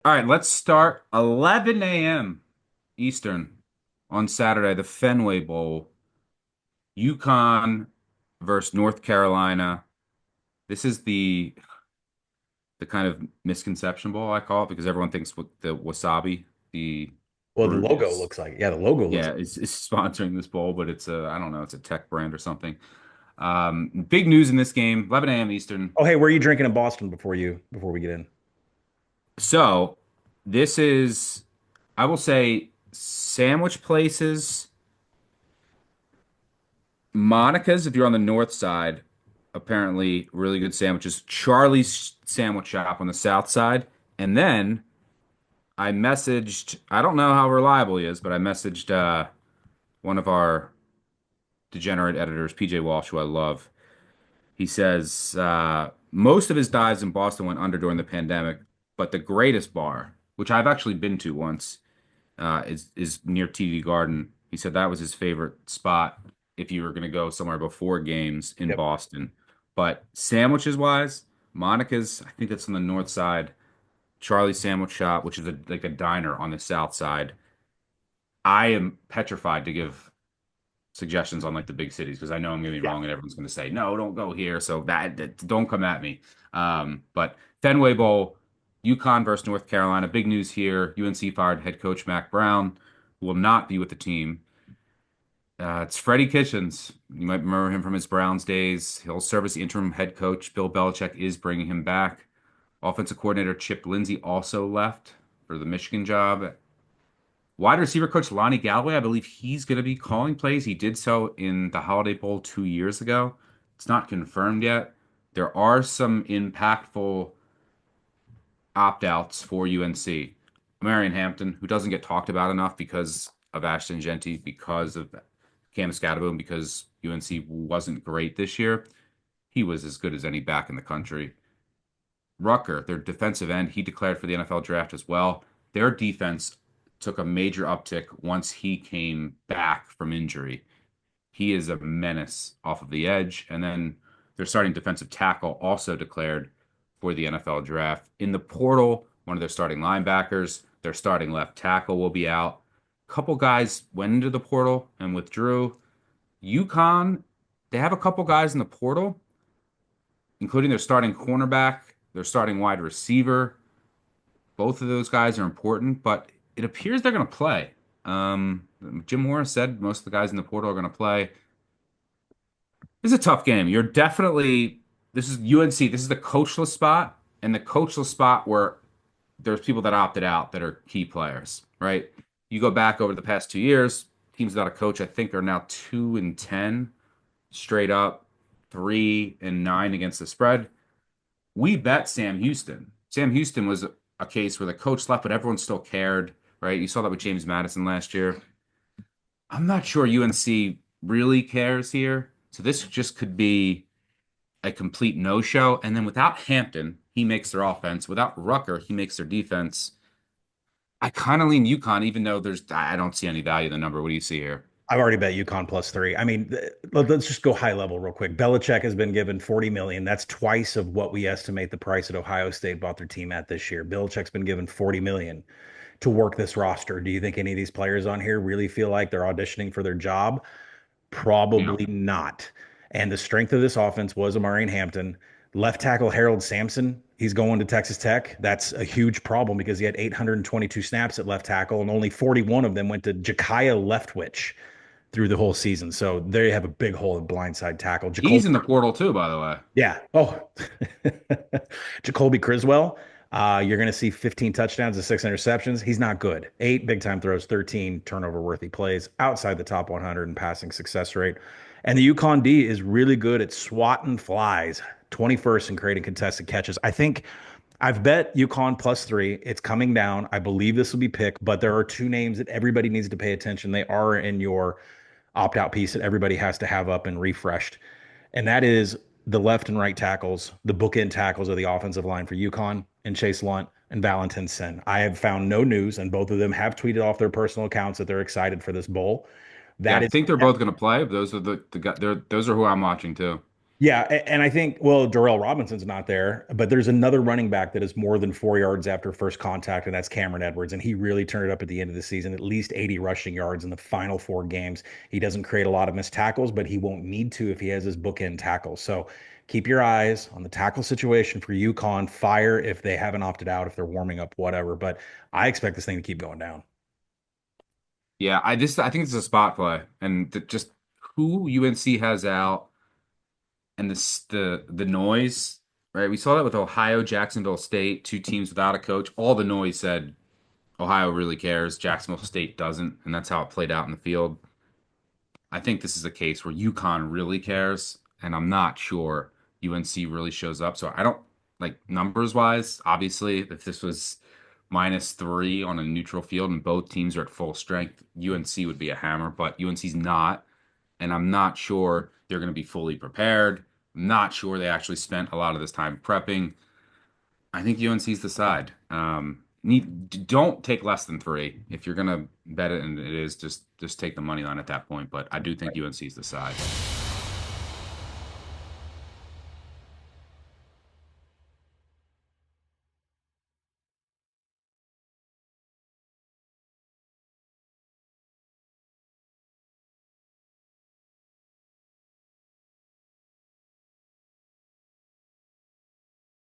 All right, let's start 11 a.m. Eastern on Saturday, the Fenway Bowl. UConn versus North Carolina. This is the kind of misconception bowl I call it because everyone thinks what the wasabi, the Well, the fruit logo is, looks like, yeah, the logo looks yeah, like. is sponsoring this bowl, but it's a I don't know, it's a tech brand or something. Big news in this game, 11 a.m. Eastern. Oh, hey, where are you drinking in Boston before we get in? So this is, I will say, sandwich places. Monica's, if you're on the north side, apparently really good sandwiches. Charlie's Sandwich Shop on the south side. And then I messaged, I don't know how reliable he is, but I messaged one of our degenerate editors, PJ Walsh, who I love. He says most of his dives in Boston went under during the pandemic, but the greatest bar, which I've actually been to once, is near TD Garden. He said that was his favorite spot if you were going to go somewhere before games in Yep. Boston. But sandwiches wise, Monica's, I think that's on the north side. Charlie's Sandwich Shop, which is like a diner on the south side. I am petrified to give suggestions on like the big cities because I know I'm going to be Yeah. wrong and everyone's going to say, no, don't go here. So that don't come at me. But Fenway Bowl, UConn versus North Carolina. Big news here. UNC fired head coach Mac Brown, who will not be with the team. It's Freddie Kitchens. You might remember him from his Browns days. He'll serve as the interim head coach. Bill Belichick is bringing him back. Offensive coordinator Chip Lindsey also left for the Michigan job. Wide receiver coach Lonnie Galloway, I believe he's going to be calling plays. He did so in the Holiday Bowl 2 years ago. It's not confirmed yet. There are some impactful opt-outs for UNC. Marion Hampton, who doesn't get talked about enough because of Ashton Genty, because of Cam Scatterboom, because UNC wasn't great this year. He was as good as any back in the country. Rucker, their defensive end, he declared for the NFL draft as well. Their defense took a major uptick once he came back from injury. He is a menace off of the edge. And then their starting defensive tackle also declared for the NFL draft. In the portal, one of their starting linebackers, their starting left tackle will be out. A couple guys went into the portal and withdrew. UConn, they have a couple guys in the portal, including their starting cornerback, their starting wide receiver. Both of those guys are important, but it appears they're going to play. Jim Morris said most of the guys in the portal are going to play. This is a tough game. You're definitely, this is UNC. This is the coachless spot, and the coachless spot where there's people that opted out that are key players, right? You go back over the past 2 years, teams without a coach, I think, are now 2-10 straight up, 3-9 against the spread. We bet Sam Houston. Sam Houston was a case where the coach left, but everyone still cared, right? You saw that with James Madison last year. I'm not sure UNC really cares here. So this just could be a complete no-show. And then without Hampton, he makes their offense. Without Rucker, he makes their defense. I kind of lean UConn, even though I don't see any value in the number. What do you see here? I've already bet UConn +3. I mean, let's just go high level real quick. Belichick has been given 40 million. That's twice of what we estimate the price at Ohio State bought their team at this year. Belichick's been given 40 million to work this roster. Do you think any of these players on here really feel like they're auditioning for their job? Yeah. Probably not. And the strength of this offense was Amari Hampton. Left tackle Harold Sampson, he's going to Texas Tech. That's a huge problem because he had 822 snaps at left tackle, and only 41 of them went to Jakaya Leftwich through the whole season. So there you have a big hole at blindside tackle. He's Jacoby, in the portal too, by the way. yeah. Oh, Jacoby Criswell. You're going to see 15 touchdowns and 6 interceptions. He's not good. 8 big time throws, 13 turnover worthy plays outside the top 100 in passing success rate. And the UConn D is really good at swatting flies, 21st in creating contested catches. I think I've bet UConn +3. It's coming down. I believe this will be picked, but there are two names that everybody needs to pay attention. They are in your opt out piece that everybody has to have up and refreshed. And that is the left and right tackles, the bookend tackles of the offensive line for UConn and Chase Lunt and Valentin Sen. I have found no news, and both of them have tweeted off their personal accounts that they're excited for this bowl. Yeah, That I is think they're both going to play. Those are the guys. Those are who I'm watching too. Yeah, and I think, well, Darrell Robinson's not there, but there's another running back that is more than 4 yards after first contact, and that's Cameron Edwards. And he really turned it up at the end of the season, at least 80 rushing yards in the final 4 games. He doesn't create a lot of missed tackles, but he won't need to if he has his bookend tackles. So keep your eyes on the tackle situation for UConn. Fire if they haven't opted out, if they're warming up, whatever. But I expect this thing to keep going down. Yeah, I think it's a spot play, and just who UNC has out and the noise, right? We saw that with Ohio, Jacksonville State, two teams without a coach. All the noise said Ohio really cares, Jacksonville State doesn't, and that's how it played out in the field. I think this is a case where UConn really cares, and I'm not sure UNC really shows up. So I don't like numbers wise. Obviously, if this was -3 on a neutral field and both teams are at full strength, UNC would be a hammer, but UNC's not, and I'm not sure they're going to be fully prepared. I'm not sure they actually spent a lot of this time prepping. I think UNC's the side. Don't take less than 3 if you're gonna bet it, and it is just take the money line at that point. But I do think UNC's the side.